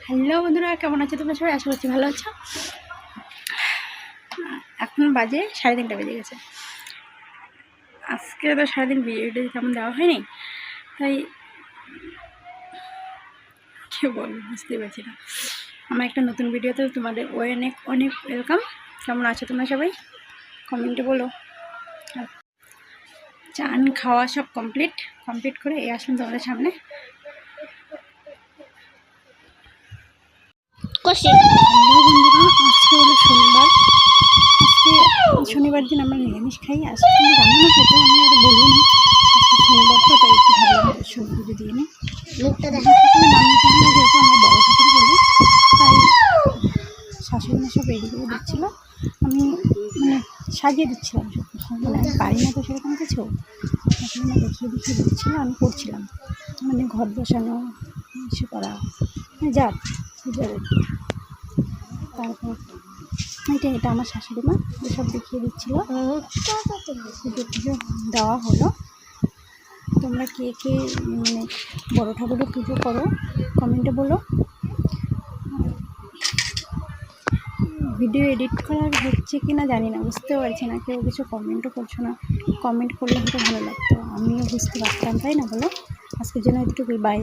Hello বন্ধুরা, কেমন আছো তোমরা সবাই? আশা করছি ভালো আছো। এখন বাজে 3:30 বেজে গেছে। আজকে তো সারাদিন ভিডিও তেমন দেওয়া হয়নি, তাই কী বলবো বুঝতে পারছি না। আমার একটা নতুন ভিডিওতে তোমাদের অনেক অনেক ওয়েলকাম। কেমন আছো তোমরা সবাই কমেন্টে বলো। চান খাওয়া সব কমপ্লিট করে এই আসলাম তোমাদের সামনে। বন্ধুরা, আজকে হলো শনিবার। আজকে শনিবার দিন আমরা নিরামিষ খাই। আজকে তুমি জানো না, হয়তো আমি আর বলিনি। আজকে শনিবার তো, তাই একটু ভাবলাম দর্শন পুজো দিয়ে নিই। মুখটা দেখা নাম নিতে হয় না, যেহেতু আমরা বড় ঠাকুর বলি, তাই শাশুড়ি সব রেডি করে দিচ্ছিলো। আমি মানে সাজিয়ে দিচ্ছিলাম সব, মানে আমি পারি না তো সেরকম কিছু, এখন দেখিয়ে দিচ্ছিলো। আমি করছিলাম মানে ঘর বসানো সে করা যাক পুজোর। তারপর এটা আমার শাশুড়ি মা এসব দেখিয়ে দিচ্ছিলো। পুজো দেওয়া হলো। তোমরা কে কে মানে বড় ঠাকুরের পুজো করো কমেন্টে বলো। ভিডিও এডিট করা হচ্ছে কি না জানি না, বুঝতে পারছি না। কেউ কিছু কমেন্টও করছো না। কমেন্ট করলে হয়তো ভালো লাগতো, আমিও বুঝতে পারতাম, তাই না বলো? আজকের জন্য এতটুকুই, বাই।